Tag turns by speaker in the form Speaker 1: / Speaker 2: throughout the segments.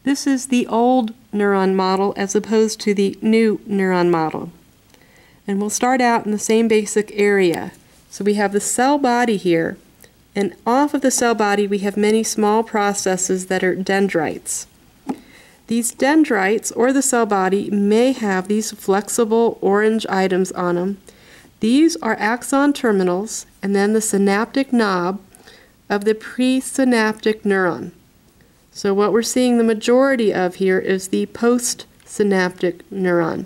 Speaker 1: This is the old neuron model as opposed to the new neuron model. And we'll start out in the same basic area. So we have the cell body here, and off of the cell body we have many small processes that are dendrites. These dendrites, or the cell body, may have these flexible orange items on them. These are axon terminals and then the synaptic knob of the presynaptic neuron. So what we're seeing the majority of here is the postsynaptic neuron.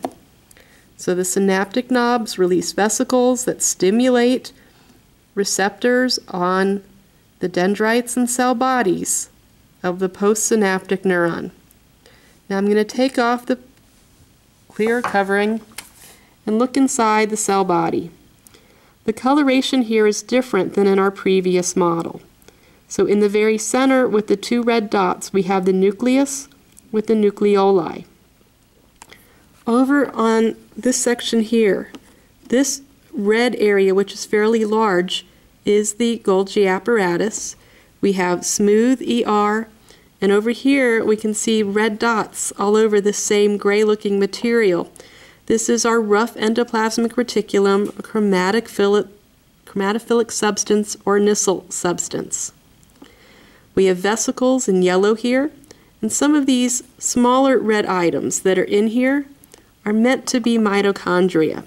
Speaker 1: So the synaptic knobs release vesicles that stimulate receptors on the dendrites and cell bodies of the postsynaptic neuron. Now I'm going to take off the clear covering and look inside the cell body. The coloration here is different than in our previous model. So in the very center with the two red dots we have the nucleus with the nucleoli. Over on this section here, this red area, which is fairly large, is the Golgi apparatus. We have smooth ER, and over here we can see red dots all over the same gray looking material. This is our rough endoplasmic reticulum, a chromatophilic substance or Nissl substance. We have vesicles in yellow here, and some of these smaller red items that are in here are meant to be mitochondria.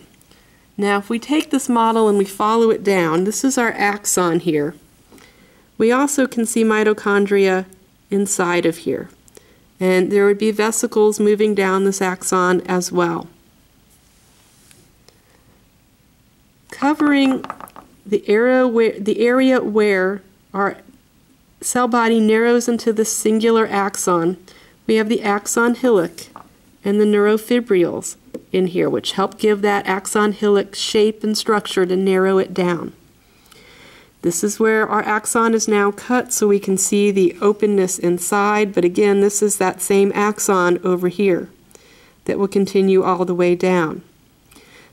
Speaker 1: Now if we take this model and we follow it down, this is our axon here. We also can see mitochondria inside of here, and there would be vesicles moving down this axon as well. Covering the area where our cell body narrows into the singular axon, we have the axon hillock and the neurofibrils in here, which help give that axon hillock shape and structure to narrow it down. This is where our axon is now cut so we can see the openness inside, but again, this is that same axon over here that will continue all the way down.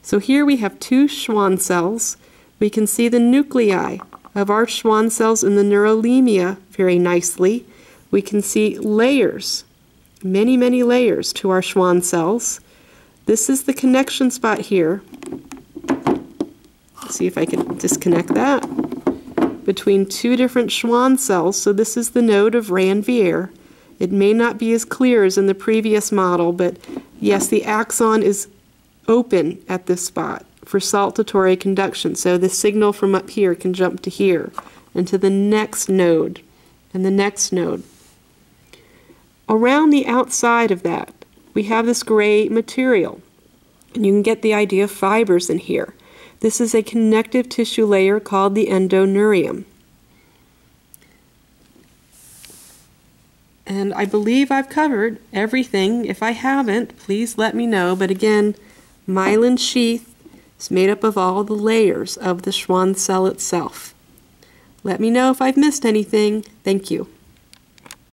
Speaker 1: So here we have two Schwann cells. We can see the nuclei of our Schwann cells in the neurolemia very nicely. We can see layers, many layers to our Schwann cells. This is the connection spot here. Let's see if I can disconnect that. Between two different Schwann cells, so this is the node of Ranvier. It may not be as clear as in the previous model, but yes, the axon is open at this spot for saltatory conduction, so the signal from up here can jump to here and to the next node and the next node. Around the outside of that we have this gray material, and you can get the idea of fibers in here. This is a connective tissue layer called the endoneurium. And I believe I've covered everything. If I haven't, please let me know. But again, myelin sheath is made up of all the layers of the Schwann cell itself. Let me know if I've missed anything. Thank you.